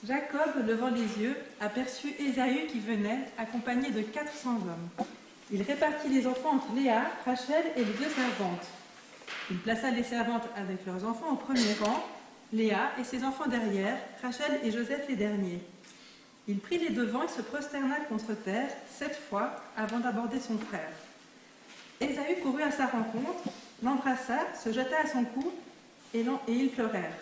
Jacob, levant les yeux, aperçut Ésaü qui venait, accompagné de 400 hommes. Il répartit les enfants entre Léa, Rachel et les 2 servantes. Il plaça les servantes avec leurs enfants au premier rang, Léa et ses enfants derrière, Rachel et Joseph les derniers. Il prit les devants et se prosterna contre terre 7 fois avant d'aborder son frère. Ésaü courut à sa rencontre, l'embrassa, se jeta à son cou et ils pleurèrent.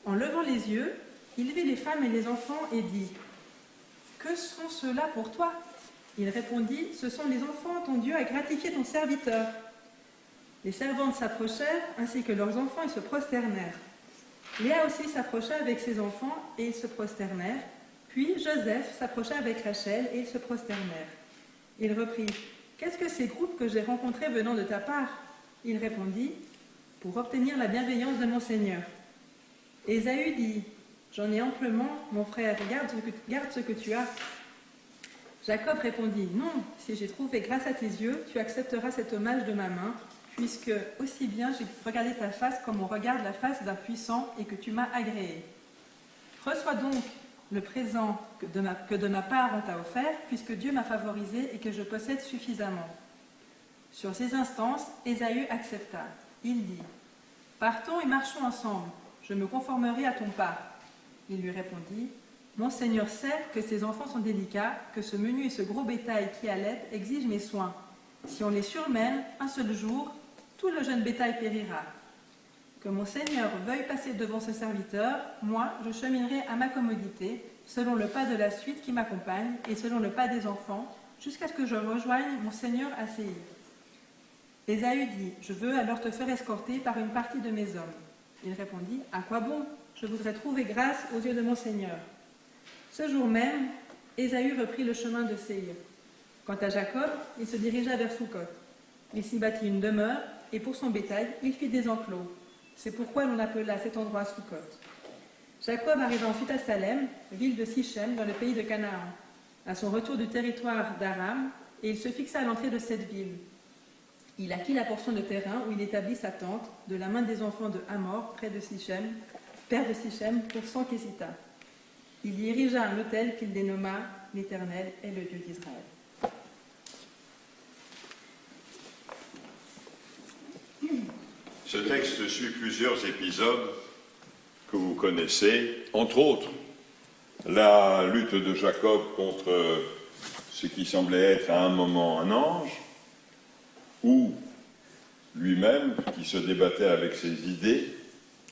En levant les yeux, il vit les femmes et les enfants et dit « Que sont ceux-là pour toi ?» Il répondit « Ce sont les enfants dont Dieu a gratifié ton serviteur. » Les servantes s'approchèrent, ainsi que leurs enfants, et se prosternèrent. Léa aussi s'approcha avec ses enfants, et ils se prosternèrent. Puis Joseph s'approcha avec Rachel, et ils se prosternèrent. Il reprit « Qu'est-ce que ces groupes que j'ai rencontrés venant de ta part ?» Il répondit « Pour obtenir la bienveillance de mon Seigneur. » Ésaü dit « J'en ai amplement, mon frère, garde ce que tu as. » Jacob répondit « Non, si j'ai trouvé grâce à tes yeux, tu accepteras cet hommage de ma main, puisque aussi bien j'ai regardé ta face comme on regarde la face d'un puissant et que tu m'as agréé. Reçois donc le présent que de ma part on t'a offert, puisque Dieu m'a favorisé et que je possède suffisamment. » Sur ces instances, Ésaü accepta. Il dit « Partons et marchons ensemble, je me conformerai à ton pas. » Il lui répondit « Mon Seigneur sait que ces enfants sont délicats, que ce menu et ce gros bétail qui allait exigent mes soins. Si on les surmène un seul jour, tout le jeune bétail périra. Que mon Seigneur veuille passer devant ce serviteur, moi je cheminerai à ma commodité, selon le pas de la suite qui m'accompagne et selon le pas des enfants, jusqu'à ce que je rejoigne mon Seigneur à Séir. » Ésaü dit « Je veux alors te faire escorter par une partie de mes hommes. » Il répondit « À quoi bon? Je voudrais trouver grâce aux yeux de mon Seigneur. » Ce jour même, Ésaü reprit le chemin de Séir. Quant à Jacob, il se dirigea vers Sukkot. Il s'y bâtit une demeure, et pour son bétail, il fit des enclos. C'est pourquoi l'on appela cet endroit Sukkot. Jacob arriva ensuite à Salem, ville de Sichem, dans le pays de Canaan, à son retour du territoire d'Aram, et il se fixa à l'entrée de cette ville. Il acquit la portion de terrain où il établit sa tente, de la main des enfants de Hamor, près de Sichem, père de Sichem, pour 100 késita. Il y érigea un autel qu'il dénomma « L'Éternel est le Dieu d'Israël ». Ce texte suit plusieurs épisodes que vous connaissez, entre autres la lutte de Jacob contre ce qui semblait être à un moment un ange, ou lui-même qui se débattait avec ses idées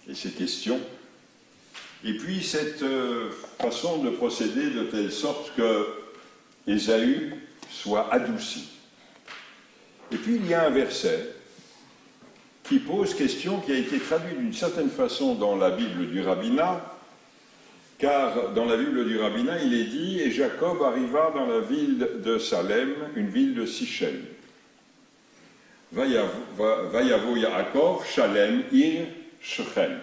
et ses questions, et puis cette façon de procéder de telle sorte que Ésaü soit adouci. Et puis il y a un verset qui pose question, qui a été traduit d'une certaine façon dans la Bible du rabbinat, car dans la Bible du rabbinat, il est dit « Et Jacob arriva dans la ville de Salem, une ville de Sichem. Vayavo Yaakov, Shalem, Ir, Shechem. »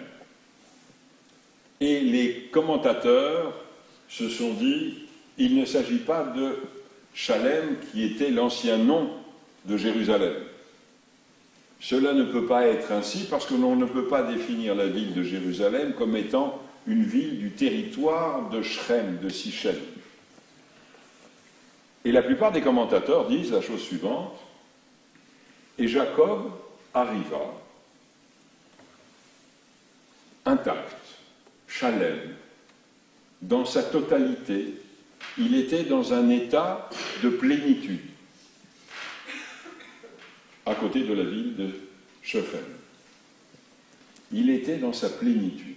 Et les commentateurs se sont dit « Il ne s'agit pas de Shalem, qui était l'ancien nom de Jérusalem. Cela ne peut pas être ainsi parce que l'on ne peut pas définir la ville de Jérusalem comme étant une ville du territoire de Sichem, de Sichem. » Et la plupart des commentateurs disent la chose suivante « Et Jacob arriva intact, Shalem, dans sa totalité, il était dans un état de plénitude, à côté de la ville de Shechem. Il était dans sa plénitude.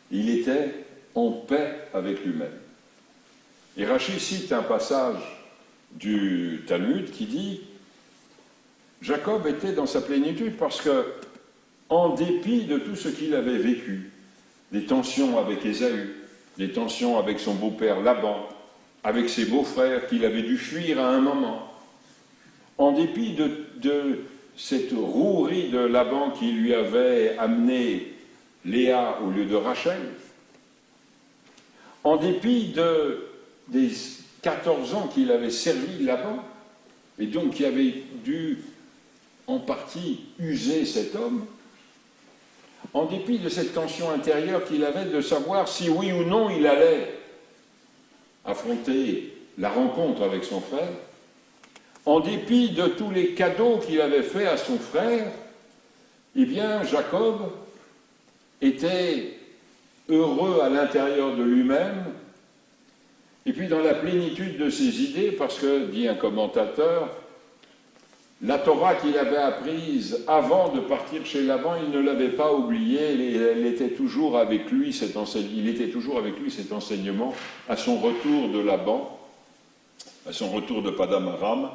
Il était en paix avec lui-même. Et Rachi cite un passage du Talmud qui dit « Jacob était dans sa plénitude parce que, en dépit de tout ce qu'il avait vécu, des tensions avec Ésaü, des tensions avec son beau-père Laban, avec ses beaux-frères qu'il avait dû fuir à un moment, en dépit de cette rouerie de Laban qui lui avait amené Léa au lieu de Rachel, en dépit des 14 ans qu'il avait servi Laban, et donc qui avait dû en partie user cet homme, en dépit de cette tension intérieure qu'il avait de savoir si oui ou non il allait affronter la rencontre avec son frère, en dépit de tous les cadeaux qu'il avait faits à son frère, eh bien Jacob était heureux à l'intérieur de lui-même, et puis dans la plénitude de ses idées, parce que, dit un commentateur, la Torah qu'il avait apprise avant de partir chez Laban, il ne l'avait pas oubliée, il était toujours avec lui cet enseignement à son retour de Laban, à son retour de Padam Aram,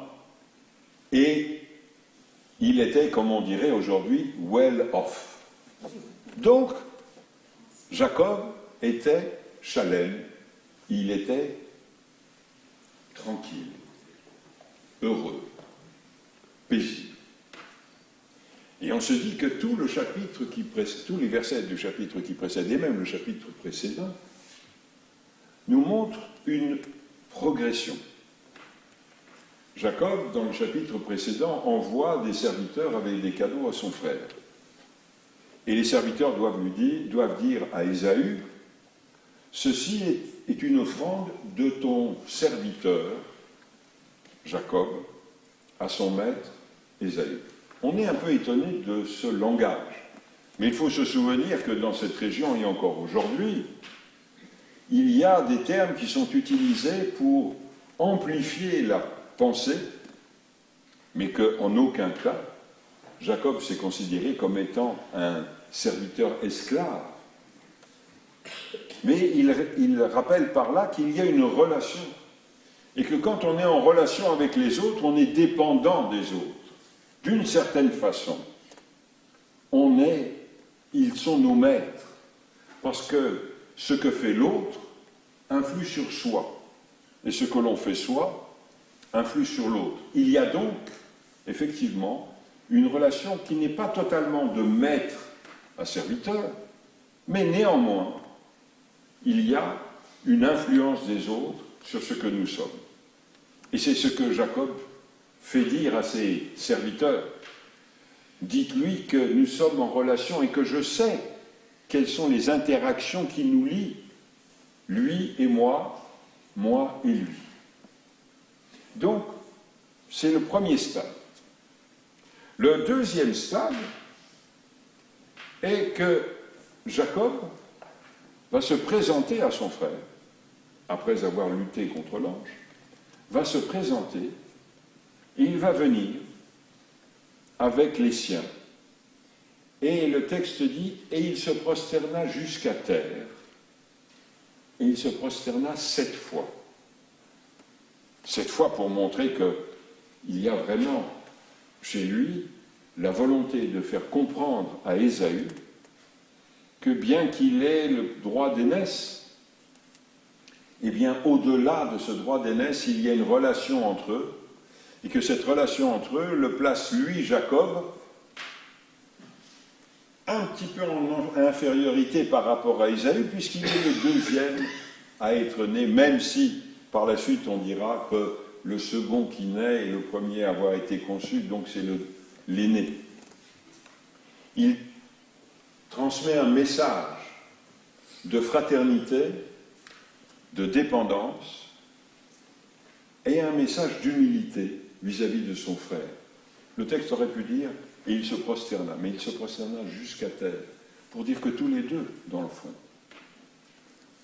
et il était, comme on dirait aujourd'hui, well off. Donc, Jacob était shalem, il était tranquille, heureux, paisible. Et on se dit que tous les versets du chapitre qui précède, et même le chapitre précédent, nous montrent une progression. Jacob, dans le chapitre précédent, envoie des serviteurs avec des cadeaux à son frère. Et les serviteurs doivent dire à Ésaü, ceci est une offrande de ton serviteur, Jacob, à son maître, Ésaü. On est un peu étonné de ce langage. Mais il faut se souvenir que dans cette région, et encore aujourd'hui, il y a des termes qui sont utilisés pour amplifier la pensée, mais qu'en aucun cas, Jacob s'est considéré comme étant un serviteur esclave. Mais il rappelle par là qu'il y a une relation, et que quand on est en relation avec les autres, on est dépendant des autres. D'une certaine façon, ils sont nos maîtres, parce que ce que fait l'autre influe sur soi, et ce que l'on fait soi influe sur l'autre. Il y a donc, effectivement, une relation qui n'est pas totalement de maître à serviteur, mais néanmoins, il y a une influence des autres sur ce que nous sommes. Et c'est ce que Jacob fait dire à ses serviteurs. Dites-lui que nous sommes en relation et que je sais quelles sont les interactions qui nous lient, lui et moi et lui. Donc, c'est le premier stade. Le deuxième stade est que Jacob va se présenter à son frère, après avoir lutté contre l'ange, va se présenter et il va venir avec les siens. Et le texte dit, et il se prosterna jusqu'à terre. Et il se prosterna 7 fois. 7 fois pour montrer qu'il y a vraiment chez lui la volonté de faire comprendre à Ésaü que bien qu'il ait le droit d'aînesse, eh bien au-delà de ce droit d'aînesse, il y a une relation entre eux, et que cette relation entre eux le place, lui, Jacob, un petit peu en infériorité par rapport à Ésaü, puisqu'il est le deuxième à être né, même si par la suite on dira que le second qui naît est le premier à avoir été conçu, donc c'est l'aîné. Il transmet un message de fraternité, de dépendance, et un message d'humilité vis-à-vis de son frère. Le texte aurait pu dire « et il se prosterna », mais il se prosterna jusqu'à terre, pour dire que tous les deux, dans le fond,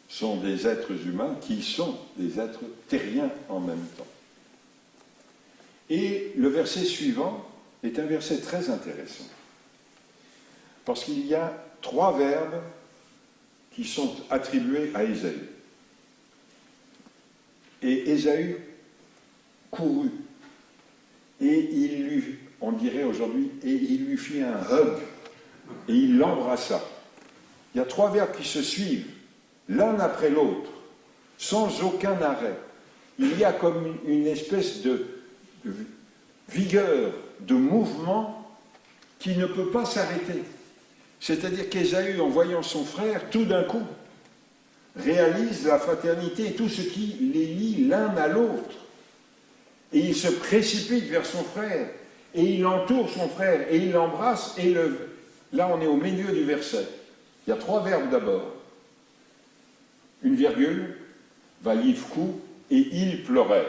sont des êtres humains qui sont des êtres terriens en même temps. Et le verset suivant est un verset très intéressant, parce qu'il y a 3 verbes qui sont attribués à Ésaü. Et Ésaü courut, et on dirait aujourd'hui, et il lui fit un hug, et il l'embrassa. Il y a 3 verbes qui se suivent, l'un après l'autre, sans aucun arrêt. Il y a comme une espèce de vigueur, de mouvement qui ne peut pas s'arrêter. C'est-à-dire qu'Ésaü, en voyant son frère, tout d'un coup, réalise la fraternité et tout ce qui les lie l'un à l'autre. Et il se précipite vers son frère, et il entoure son frère, et il l'embrasse, et Là, on est au milieu du verset. Il y a 3 verbes d'abord. Une virgule, Vayivku, et ils pleurèrent.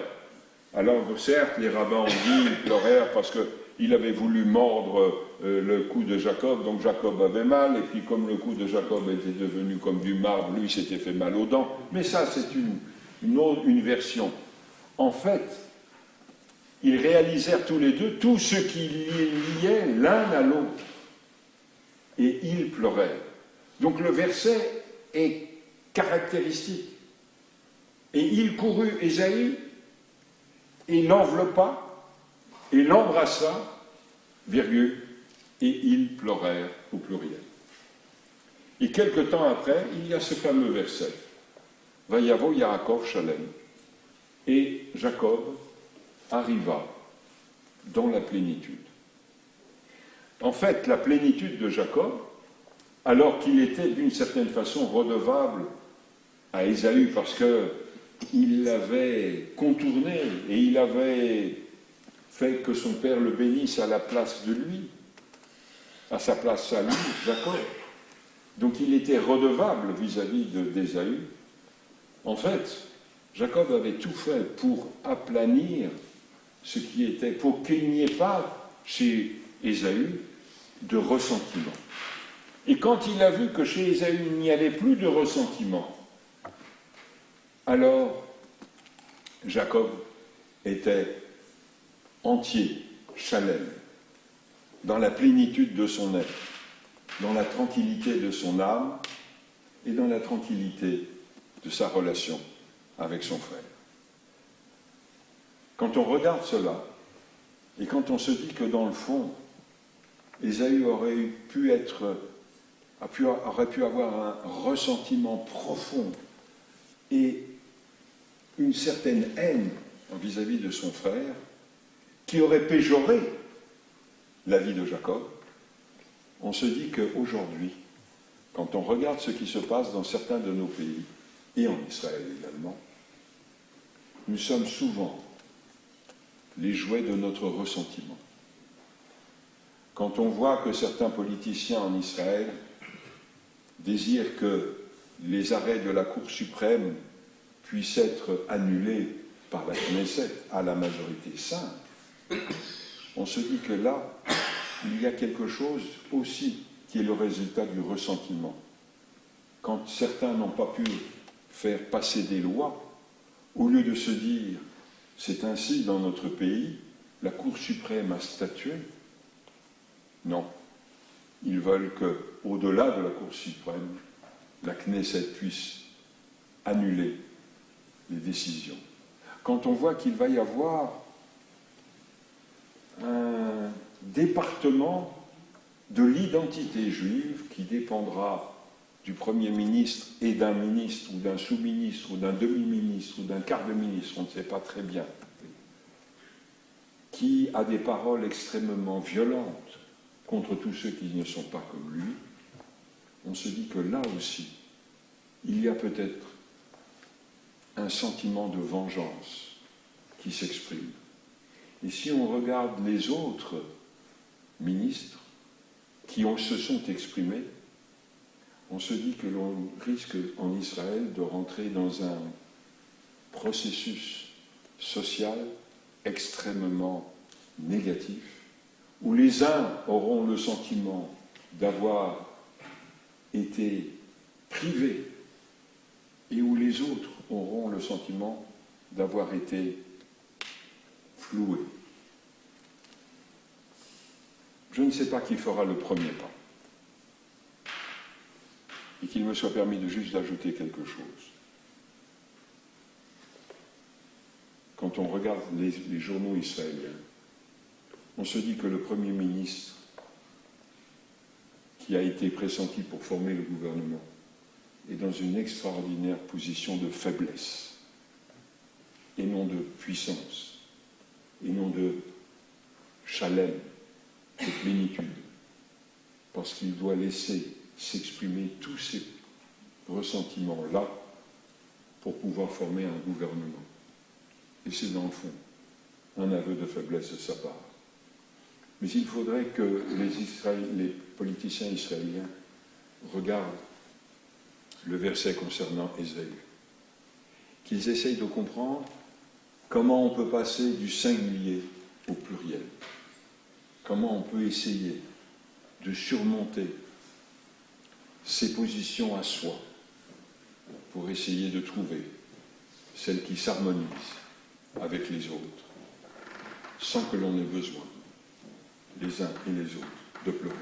Alors, certes, les rabbins ont dit ils pleurèrent parce qu'il avait voulu mordre le cou de Jacob, donc Jacob avait mal, et puis comme le cou de Jacob était devenu comme du marbre, lui s'était fait mal aux dents. Mais ça, c'est une version. En fait, ils réalisèrent tous les deux tout ce qui les liait l'un à l'autre. Et ils pleurèrent. Donc le verset est caractéristique. Et il courut Ésaü, et l'enveloppa, et l'embrassa, virgule, et ils pleurèrent au pluriel. Et quelque temps après, il y a ce fameux verset. Vayavo Yaakov Shalem. Et Jacob arriva dans la plénitude. En fait, la plénitude de Jacob, alors qu'il était d'une certaine façon redevable à Ésaü parce qu'il l'avait contourné et il avait fait que son père le bénisse à la place de lui, à sa place à lui, Jacob. Donc il était redevable vis-à-vis d'Ésaü. En fait, Jacob avait tout fait pour aplanir ce qui était, pour qu'il n'y ait pas chez Ésaü de ressentiment. Et quand il a vu que chez Ésaü il n'y avait plus de ressentiment, alors Jacob était entier, Shalem, dans la plénitude de son être, dans la tranquillité de son âme et dans la tranquillité de sa relation avec son frère. Quand on regarde cela, et quand on se dit que dans le fond, Ésaü aurait pu avoir un ressentiment profond et une certaine haine vis-à-vis de son frère, qui aurait péjoré la vie de Jacob, on se dit qu'aujourd'hui, quand on regarde ce qui se passe dans certains de nos pays, et en Israël également, nous sommes souvent les jouets de notre ressentiment. Quand on voit que certains politiciens en Israël désirent que les arrêts de la Cour suprême puissent être annulés par la Knesset à la majorité simple, on se dit que là, il y a quelque chose aussi qui est le résultat du ressentiment. Quand certains n'ont pas pu faire passer des lois, au lieu de se dire « c'est ainsi dans notre pays, la Cour suprême a statué », non. Ils veulent qu'au-delà de la Cour suprême, la Knesset puisse annuler les décisions. Quand on voit qu'il va y avoir un département de l'identité juive qui dépendra du Premier ministre et d'un ministre ou d'un sous-ministre ou d'un demi-ministre ou d'un quart de ministre, on ne sait pas très bien, qui a des paroles extrêmement violentes contre tous ceux qui ne sont pas comme lui, on se dit que là aussi, il y a peut-être un sentiment de vengeance qui s'exprime. Et si on regarde les autres ministres qui se sont exprimés, on se dit que l'on risque en Israël de rentrer dans un processus social extrêmement négatif, où les uns auront le sentiment d'avoir été privés et où les autres auront le sentiment d'avoir été floués. Je ne sais pas qui fera le premier pas. Et qu'il me soit permis de juste d'ajouter quelque chose. Quand on regarde les journaux israéliens, on se dit que le Premier ministre, qui a été pressenti pour former le gouvernement, est dans une extraordinaire position de faiblesse, et non de puissance, et non de chalem, de plénitude, parce qu'il doit laisser s'exprimer tous ces ressentiments-là pour pouvoir former un gouvernement. Et c'est dans le fond un aveu de faiblesse de sa part. Mais il faudrait que les politiciens israéliens regardent le verset concernant Ésaü, qu'ils essayent de comprendre comment on peut passer du singulier au pluriel, comment on peut essayer de surmonter ses positions à soi pour essayer de trouver celle qui s'harmonise avec les autres, sans que l'on ait besoin, les uns et les autres, de pleurer.